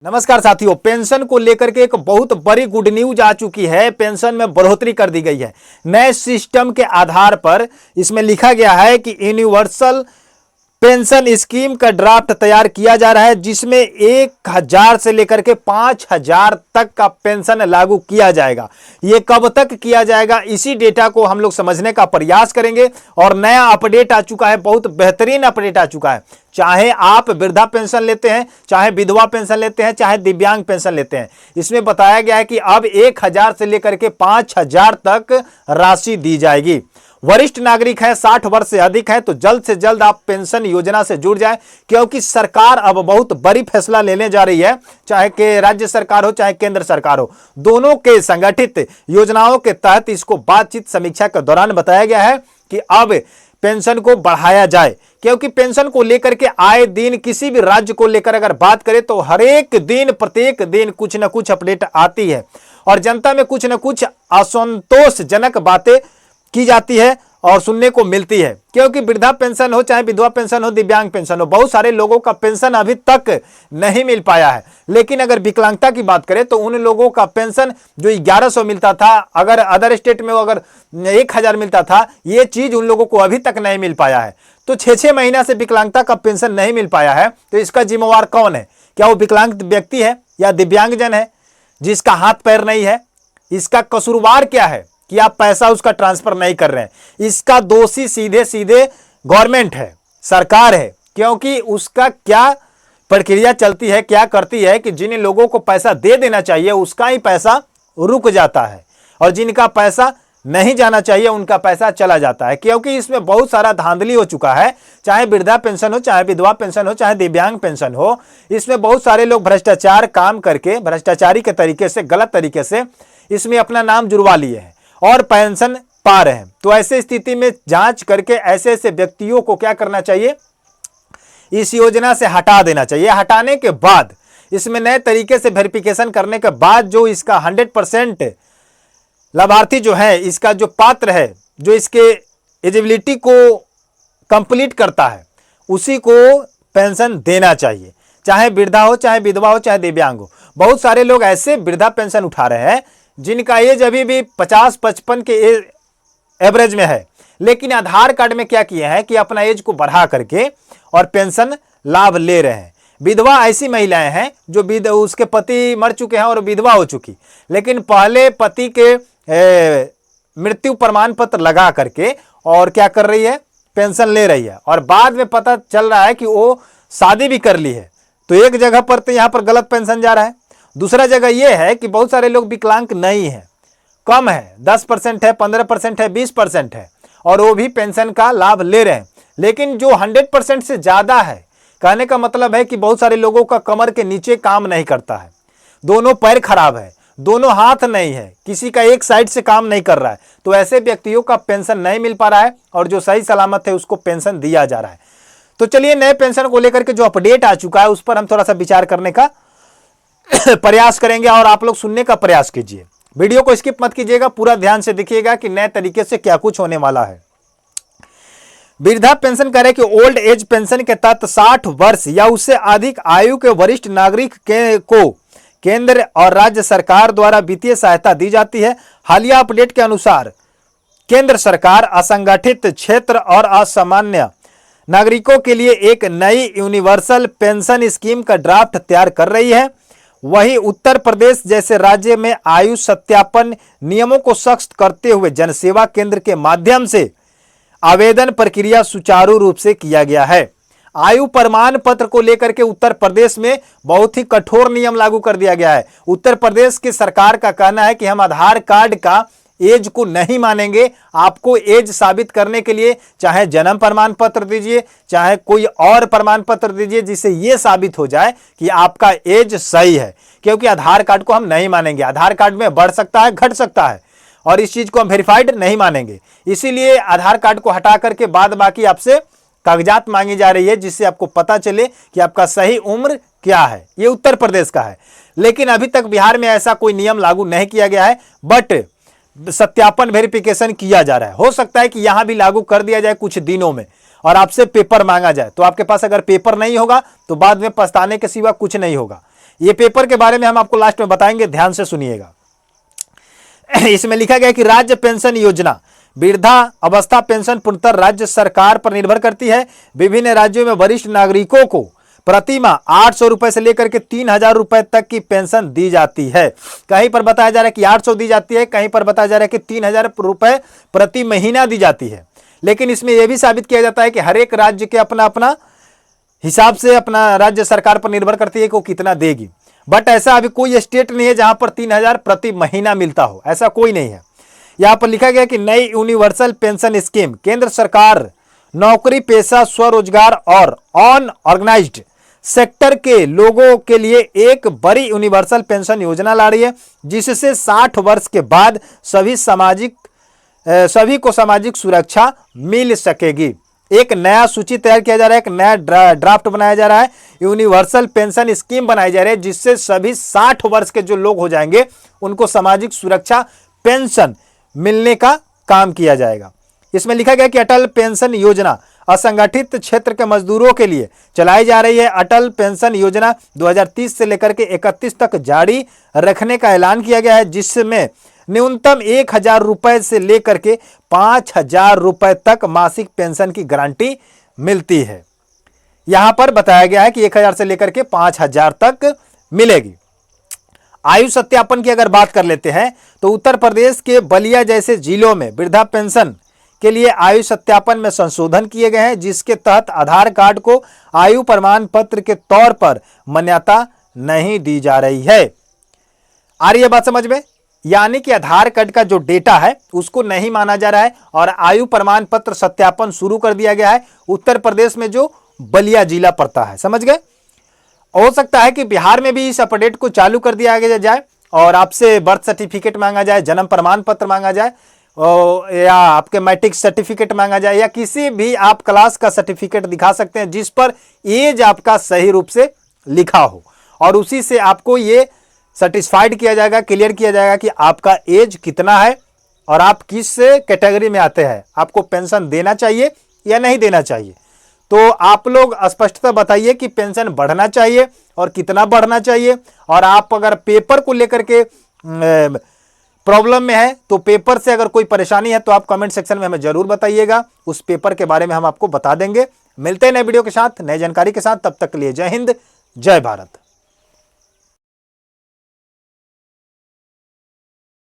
नमस्कार साथियों, पेंशन को लेकर के एक बहुत बड़ी गुड न्यूज आ चुकी है। पेंशन में बढ़ोतरी कर दी गई है। नए सिस्टम के आधार पर इसमें लिखा गया है कि यूनिवर्सल पेंशन स्कीम का ड्राफ्ट तैयार किया जा रहा है, जिसमें 1000 से लेकर के 5000 तक का पेंशन लागू किया जाएगा। ये कब तक किया जाएगा, इसी डेटा को हम लोग समझने का प्रयास करेंगे। और नया अपडेट आ चुका है, बहुत बेहतरीन अपडेट आ चुका है। चाहे आप वृद्धा पेंशन लेते हैं, चाहे विधवा पेंशन लेते हैं, चाहे दिव्यांग पेंशन लेते हैं, इसमें बताया गया है कि अब 1000 से लेकर के 5000 तक राशि दी जाएगी। वरिष्ठ नागरिक है, 60 वर्ष से अधिक है, तो जल्द से जल्द आप पेंशन योजना से जुड़ जाएं, क्योंकि सरकार अब बहुत बड़ी फैसला लेने जा रही है। चाहे कि राज्य सरकार हो, चाहे केंद्र सरकार हो, दोनों के संगठित योजनाओं के तहत इसको बातचीत समीक्षा के दौरान बताया गया है कि अब पेंशन को बढ़ाया जाए। क्योंकि पेंशन को लेकर के आए दिन किसी भी राज्य को लेकर अगर बात करें तो हर एक दिन, प्रत्येक दिन कुछ ना कुछ अपडेट आती है और जनता में कुछ ना कुछ असंतोषजनक बातें की जाती है और सुनने को मिलती है। क्योंकि वृद्धा पेंशन हो, चाहे विधवा पेंशन हो, दिव्यांग पेंशन हो, बहुत सारे लोगों का पेंशन अभी तक नहीं मिल पाया है। लेकिन अगर विकलांगता की बात करें तो उन लोगों का पेंशन जो 1100 मिलता था, अगर अदर स्टेट में अगर 1000 मिलता था, ये चीज उन लोगों को अभी तक नहीं मिल पाया है। तो 6-6 महीना से विकलांगता का पेंशन नहीं मिल पाया है, तो इसका जिम्मेवार कौन है? क्या वो विकलांग व्यक्ति है या दिव्यांगजन है जिसका हाथ पैर नहीं है? इसका कसूरवार क्या है कि आप पैसा उसका ट्रांसफर नहीं कर रहे हैं? इसका दोषी सीधे सीधे गवर्नमेंट है, सरकार है। क्योंकि उसका क्या प्रक्रिया चलती है, क्या करती है कि जिन लोगों को पैसा दे देना चाहिए उसका ही पैसा रुक जाता है और जिनका पैसा नहीं जाना चाहिए उनका पैसा चला जाता है। क्योंकि इसमें बहुत सारा धांधली हो चुका है। चाहे वृद्धा पेंशन हो, चाहे विधवा पेंशन हो, चाहे दिव्यांग पेंशन हो, इसमें बहुत सारे लोग भ्रष्टाचार काम करके, भ्रष्टाचारी के तरीके से, गलत तरीके से इसमें अपना नाम जुड़वा लिए हैं और पेंशन पा रहे हैं। तो ऐसे स्थिति में जांच करके ऐसे ऐसे व्यक्तियों को क्या करना चाहिए, इस योजना से हटा देना चाहिए। हटाने के बाद इसमें नए तरीके से वेरिफिकेशन करने के बाद जो इसका 100% लाभार्थी जो है, इसका जो पात्र है, जो इसके एलिजिबिलिटी को कंप्लीट करता है, उसी को पेंशन देना चाहिए। चाहे वृद्धा हो, चाहे विधवा हो, चाहे दिव्यांग हो। बहुत सारे लोग ऐसे वृद्धा पेंशन उठा रहे हैं जिनका एज अभी भी 50-55 के एवरेज में है, लेकिन आधार कार्ड में क्या किए हैं कि अपना एज को बढ़ा करके और पेंशन लाभ ले रहे हैं। विधवा ऐसी महिलाएं हैं जो उसके पति मर चुके हैं और विधवा हो चुकी, लेकिन पहले पति के मृत्यु प्रमाण पत्र लगा करके और क्या कर रही है, पेंशन ले रही है। और बाद में पता चल रहा है कि वो शादी भी कर ली है। तो एक जगह पर तो यहां पर गलत पेंशन जा रहा है। दूसरा जगह यह है कि बहुत सारे लोग विकलांग नहीं है, कम है, 10% है, 15% है, 20% है, और वो भी पेंशन का लाभ ले रहे हैं। लेकिन जो 100% से ज्यादा है, कहने का मतलब है कि बहुत सारे लोगों का कमर के नीचे काम नहीं करता है, दोनों पैर खराब है, दोनों हाथ नहीं है, किसी का एक साइड से काम नहीं कर रहा है, तो ऐसे व्यक्तियों का पेंशन नहीं मिल पा रहा है और जो सही सलामत है उसको पेंशन दिया जा रहा है। तो चलिए, नए पेंशन को लेकर के जो अपडेट आ चुका है उस पर हम थोड़ा सा विचार करने का प्रयास करेंगे और आप लोग सुनने का प्रयास कीजिए। वीडियो को स्किप मत कीजिएगा, पूरा ध्यान से देखिएगा कि नए तरीके से क्या कुछ होने वाला है। वृद्धा पेंशन कह रहे कि ओल्ड एज पेंशन के तहत 60 वर्ष या उससे अधिक आयु के वरिष्ठ नागरिक को केंद्र और राज्य सरकार द्वारा वित्तीय सहायता दी जाती है। हालिया अपडेट के अनुसार केंद्र सरकार असंगठित क्षेत्र और असामान्य नागरिकों के लिए एक नई यूनिवर्सल पेंशन स्कीम का ड्राफ्ट तैयार कर रही है। वहीं उत्तर प्रदेश जैसे राज्य में आयु सत्यापन नियमों को सख्त करते हुए जनसेवा केंद्र के माध्यम से आवेदन प्रक्रिया सुचारू रूप से किया गया है। आयु प्रमाण पत्र को लेकर के उत्तर प्रदेश में बहुत ही कठोर नियम लागू कर दिया गया है। उत्तर प्रदेश की सरकार का कहना है कि हम आधार कार्ड का एज को नहीं मानेंगे। आपको एज साबित करने के लिए चाहे जन्म प्रमाण पत्र दीजिए, चाहे कोई और प्रमाण पत्र दीजिए जिससे यह साबित हो जाए कि आपका एज सही है, क्योंकि आधार कार्ड को हम नहीं मानेंगे। आधार कार्ड में बढ़ सकता है, घट सकता है, और इस चीज को हम वेरीफाइड नहीं मानेंगे। इसीलिए आधार कार्ड को हटा करके बाद बाकी आपसे कागजात मांगी जा रही है, जिससे आपको पता चले कि आपका सही उम्र क्या है। ये उत्तर प्रदेश का है, लेकिन अभी तक बिहार में ऐसा कोई नियम लागू नहीं किया गया है, बट सत्यापन वेरिफिकेशन किया जा रहा है। हो सकता है कि यहां भी लागू कर दिया जाए कुछ दिनों में और आपसे पेपर मांगा जाए, तो आपके पास अगर पेपर नहीं होगा तो बाद में पछताने के सिवा कुछ नहीं होगा। ये पेपर के बारे में हम आपको लास्ट में बताएंगे, ध्यान से सुनिएगा। इसमें लिखा गया कि राज्य पेंशन योजना, वृद्धा अवस्था पेंशन पूर्णतः राज्य सरकार पर निर्भर करती है। विभिन्न राज्यों में वरिष्ठ नागरिकों को प्रति माह 800 रुपए से लेकर के 3000 रुपए तक की पेंशन दी जाती है। कहीं पर बताया जा रहा है कि 800 दी जाती है, कहीं पर बताया जा रहा है कि 3000 रुपए प्रति महीना दी जाती है। लेकिन इसमें यह भी साबित किया जाता है कि हर एक राज्य के अपना अपना हिसाब से अपना राज्य सरकार पर निर्भर करती है कि वो कितना देगी। बट ऐसा अभी कोई स्टेट नहीं है जहां पर 3000 प्रति महीना मिलता हो, ऐसा कोई नहीं है। यहां पर लिखा गया कि नई यूनिवर्सल पेंशन स्कीम, केंद्र सरकार नौकरी पेशा स्वरोजगार और अनऑर्गेनाइज्ड सेक्टर के लोगों के लिए एक बड़ी यूनिवर्सल पेंशन योजना ला रही है, जिससे 60 वर्ष के बाद सभी को सामाजिक सुरक्षा मिल सकेगी। एक नया सूची तैयार किया जा रहा है, एक नया ड्राफ्ट बनाया जा रहा है, यूनिवर्सल पेंशन स्कीम बनाई जा रही है, जिससे सभी 60 वर्ष के जो लोग हो जाएंगे उनको सामाजिक सुरक्षा पेंशन मिलने का काम किया जाएगा। इसमें लिखा गया कि अटल पेंशन योजना असंगठित क्षेत्र के मजदूरों के लिए चलाई जा रही है। अटल पेंशन योजना 2030 से लेकर के 31 तक जारी रखने का ऐलान किया गया है, जिसमें न्यूनतम 1000 रुपए से लेकर के 5000 रुपए तक मासिक पेंशन की गारंटी मिलती है। यहां पर बताया गया है कि 1000 से लेकर के 5000 तक मिलेगी। आयु सत्यापन की अगर बात कर लेते हैं तो उत्तर प्रदेश के बलिया जैसे जिलों में वृद्धा पेंशन के लिए आयु सत्यापन में संशोधन किए गए हैं, जिसके तहत आधार कार्ड को आयु प्रमाण पत्र के तौर पर मान्यता नहीं दी जा रही है। आ रही है बात समझ में? यानी कि आधार कार्ड का जो डेटा है उसको नहीं माना जा रहा है और आयु प्रमाण पत्र सत्यापन शुरू कर दिया गया है उत्तर प्रदेश में जो बलिया जिला पड़ता है। समझ गए? हो सकता है कि बिहार में भी इस अपडेट को चालू कर दिया जाए और आपसे बर्थ सर्टिफिकेट मांगा जाए, जन्म प्रमाण पत्र मांगा जाए, या आपके मैट्रिक सर्टिफिकेट मांगा जाए, या किसी भी आप क्लास का सर्टिफिकेट दिखा सकते हैं जिस पर एज आपका सही रूप से लिखा हो, और उसी से आपको ये सेटिस्फाइड किया जाएगा, क्लियर किया जाएगा कि आपका एज कितना है और आप किस कैटेगरी में आते हैं, आपको पेंशन देना चाहिए या नहीं देना चाहिए। तो आप लोग स्पष्टता बताइए कि पेंशन बढ़ना चाहिए और कितना बढ़ना चाहिए। और आप अगर पेपर को लेकर के प्रॉब्लम में है तो पेपर से अगर कोई परेशानी है तो आप कमेंट सेक्शन में हमें जरूर बताइएगा, उस पेपर के बारे में हम आपको बता देंगे। मिलते हैं नए वीडियो के साथ, नई जानकारी के साथ, तब तक के लिए जय हिंद, जय भारत।